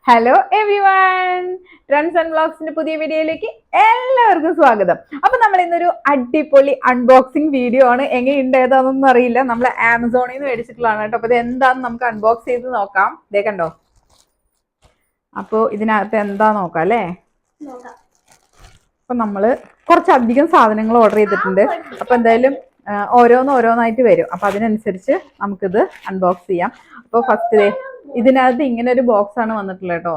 Hello everyone, trends and വ്ളോഗ്സിന്റെ പുതിയ വീഡിയോയിലേക്ക് എല്ലാവർക്കും സ്വാഗതം. അപ്പൊ നമ്മൾ ഇന്നൊരു അടിപൊളി അൺബോക്സിംഗ് വീഡിയോ ആണ്. എങ്ങനെയുണ്ട് ഏതാണെന്നൊന്നും അറിയില്ല, നമ്മൾ ആമസോണിൽ നിന്ന് മേടിച്ചിട്ടുള്ളതാണ് കേട്ടോ. അപ്പൊ ഇത് എന്താന്ന് നമുക്ക് അൺബോക്സ് ചെയ്ത് നോക്കാം. ഇതേ കണ്ടോ. അപ്പൊ ഇതിനകത്ത് എന്താ നോക്കാം അല്ലേ. അപ്പൊ നമ്മള് കുറച്ചധികം സാധനങ്ങൾ ഓർഡർ ചെയ്തിട്ടുണ്ട്. അപ്പൊ എന്തായാലും ഓരോന്നായിട്ട് വരും. അപ്പൊ അതിനനുസരിച്ച് നമുക്കിത് അൺബോക്സ് ചെയ്യാം. അപ്പൊ ഫസ്റ്റ് ഇതിനകത്ത് ഇങ്ങനെ ഒരു ബോക്സ് ആണ് വന്നിട്ടുള്ളത് കേട്ടോ.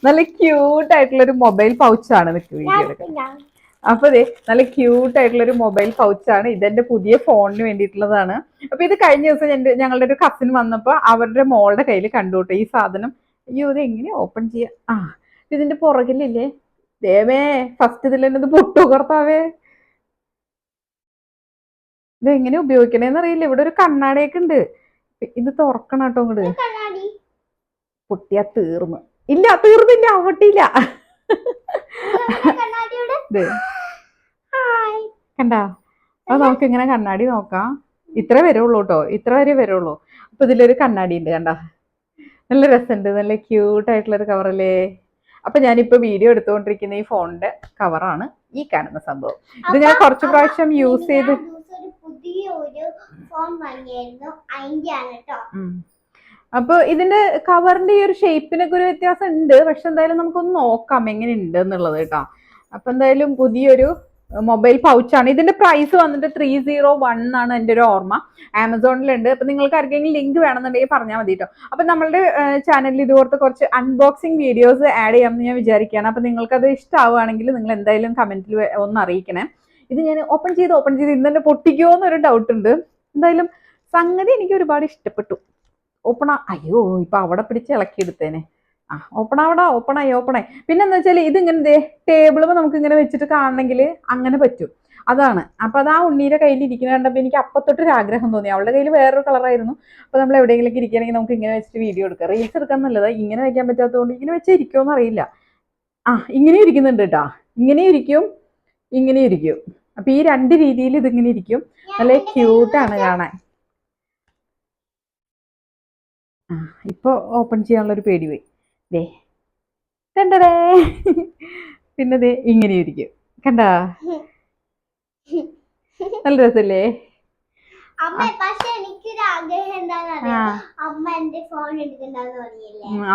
നല്ല ക്യൂട്ട് ആയിട്ടുള്ള ഒരു മൊബൈൽ പൗച്ചാണ് വീഡിയോ എടുക്കുന്നത്. അപ്പൊ അതെ, നല്ല ക്യൂട്ട് ആയിട്ടുള്ള ഒരു മൊബൈൽ പൗച്ചാണ്. ഇതെന്റെ പുതിയ ഫോണിന് വേണ്ടിയിട്ടുള്ളതാണ്. അപ്പൊ ഇത് കഴിഞ്ഞ ദിവസം ഞങ്ങളുടെ ഒരു കസിൻ വന്നപ്പോ അവരുടെ മോളുടെ കയ്യിൽ കണ്ടുട്ടോ ഈ സാധനം. അയ്യോ, ഇത് എങ്ങനെ ഓപ്പൺ ചെയ്യാം. ഇതിന്റെ പുറകിലില്ലേ, ദേവേ ഫസ്റ്റ് ഇതിൽ തന്നെ ഇത് പൊട്ടു കർത്താവേ. ഇത് എങ്ങനെ ഉപയോഗിക്കണേന്ന് അറിയില്ല. ഇവിടെ ഒരു കണ്ണാടിയൊക്കെ ഉണ്ട്. ഇത് തുറക്കണം കേട്ടോ. ഇങ്ങോട്ട് പൊട്ടിയാ തീർന്നു. ഇല്ല, തീർന്നില്ല, പൊട്ടിയില്ല. കണ്ടാ. അപ്പൊ നമുക്ക് ഇങ്ങനെ കണ്ണാടി നോക്കാം. ഇത്ര വരുള്ളൂ കേട്ടോ, ഇത്ര വരെ വരുള്ളൂ. അപ്പൊ ഇതിലൊരു കണ്ണാടി ഉണ്ട് കണ്ടാ. നല്ല രസമുണ്ട്, നല്ല ക്യൂട്ട് ആയിട്ടുള്ള ഒരു കവറല്ലേ. അപ്പൊ ഞാനിപ്പോ വീഡിയോ എടുത്തുകൊണ്ടിരിക്കുന്ന ഈ ഫോണിന്റെ കവറാണ് ഈ കാണുന്ന സംഭവം. ഇത് ഞാൻ കുറച്ചു പ്രാവശ്യം യൂസ് ചെയ്ത് അപ്പൊ ഇതിന്റെ കവറിന്റെ ഈ ഒരു ഷേപ്പിനൊക്കെ ഒരു വ്യത്യാസം ഉണ്ട്. പക്ഷെ എന്തായാലും നമുക്കൊന്ന് നോക്കാം എങ്ങനെ ഉണ്ട് എന്നുള്ളത് കേട്ടോ. അപ്പൊ എന്തായാലും പുതിയൊരു മൊബൈൽ പൗച്ചാണ്. ഇതിന്റെ പ്രൈസ് വന്നിട്ട് 301 ആണ് എൻ്റെ ഒരു ഓർമ്മ. ആമസോണിലുണ്ട്. അപ്പൊ നിങ്ങൾക്ക് ആർക്കെങ്കിലും ലിങ്ക് വേണമെന്നുണ്ടെങ്കിൽ പറഞ്ഞാൽ മതി കേട്ടോ. അപ്പൊ നമ്മളുടെ ചാനലിൽ ഇതുപോലത്തെ കുറച്ച് അൺബോക്സിങ് വീഡിയോസ് ആഡ് ചെയ്യാമെന്ന് ഞാൻ വിചാരിക്കുകയാണ്. അപ്പൊ നിങ്ങൾക്ക് അത് ഇഷ്ടമാവുകയാണെങ്കിൽ നിങ്ങൾ എന്തായാലും കമന്റിൽ ഒന്ന് അറിയിക്കണേ. ഇത് ഞാൻ ഓപ്പൺ ചെയ്ത് ഇന്ന് തന്നെ പൊട്ടിക്കുമോ എന്നൊരു ഡൗട്ട് ഉണ്ട്. എന്തായാലും സംഗതി എനിക്ക് ഒരുപാട് ഇഷ്ടപ്പെട്ടു. അയ്യോ, ഇപ്പൊ അവിടെ പിടിച്ച് ഇളക്കിയെടുത്തേനെ. ഓപ്പണായി. പിന്നെ എന്താ വെച്ചാൽ ഇതിങ്ങനെ ടേബിളും നമുക്ക് ഇങ്ങനെ വെച്ചിട്ട് കാണണമെങ്കിൽ അങ്ങനെ പറ്റും. അതാണ്. അപ്പൊ അത് ആ ഉണ്ണീരെ കയ്യിൽ ഇരിക്കുന്ന കണ്ടപ്പോ എനിക്ക് അപ്പത്തൊട്ടൊരു ആഗ്രഹം തോന്നി. അവളുടെ കയ്യിൽ വേറൊരു കളറായിരുന്നു. അപ്പൊ നമ്മൾ എവിടെയെങ്കിലും ഇരിക്കുകയാണെങ്കിൽ നമുക്ക് ഇങ്ങനെ വെച്ചിട്ട് വീഡിയോ എടുക്കാം. റീൽസ് എടുക്കാൻ നല്ലതാ. ഇങ്ങനെ വെക്കാൻ പറ്റാത്തതുകൊണ്ട് ഇങ്ങനെ വെച്ചാൽ ഇരിക്കുമോന്ന് അറിയില്ല. ഇങ്ങനെ ഇരിക്കുന്നുണ്ട് കേട്ടാ. ഇങ്ങനെ ഇരിക്കും. അപ്പൊ ഈ രണ്ട് രീതിയിൽ ഇതിങ്ങനെ ഇരിക്കും. നല്ല ക്യൂട്ടാണ് കാണാൻ. ഇപ്പൊ ഓപ്പൺ ചെയ്യാനുള്ള ഒരു പേടി പോയി. കണ്ടേ. പിന്നെ ദേ ഇങ്ങനെ ഇരിക്കും. കണ്ടാ, നല്ല രസല്ലേ.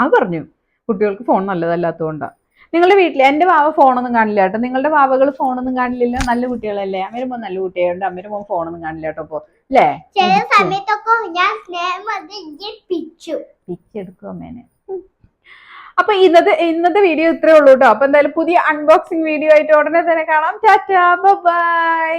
അത് പറഞ്ഞു, കുട്ടികൾക്ക് ഫോൺ നല്ലതല്ലാത്തതുകൊണ്ടാ. നിങ്ങളുടെ വീട്ടിൽ എന്റെ വാവ ഫോണൊന്നും കാണില്ല കേട്ടോ. നിങ്ങളുടെ വാവകൾ ഫോണൊന്നും കാണില്ല. നല്ല കുട്ടികളല്ലേ. അമ്മരുമ്പോ നല്ല കുട്ടിയായോണ്ട് അമ്മരുമ്പോ ഫോണൊന്നും കാണില്ല കേട്ടോ. ഇപ്പൊ അല്ലേ, പിച്ചെടുക്കും അമ്മേനെ. അപ്പൊ ഇന്നത്തെ വീഡിയോ ഇത്രേ ഉള്ളൂ കേട്ടോ. അപ്പൊ എന്തായാലും പുതിയ അൺബോക്സിംഗ് വീഡിയോ ആയിട്ട് ഉടനെ തന്നെ കാണാം. ടാറ്റാ, ബൈ.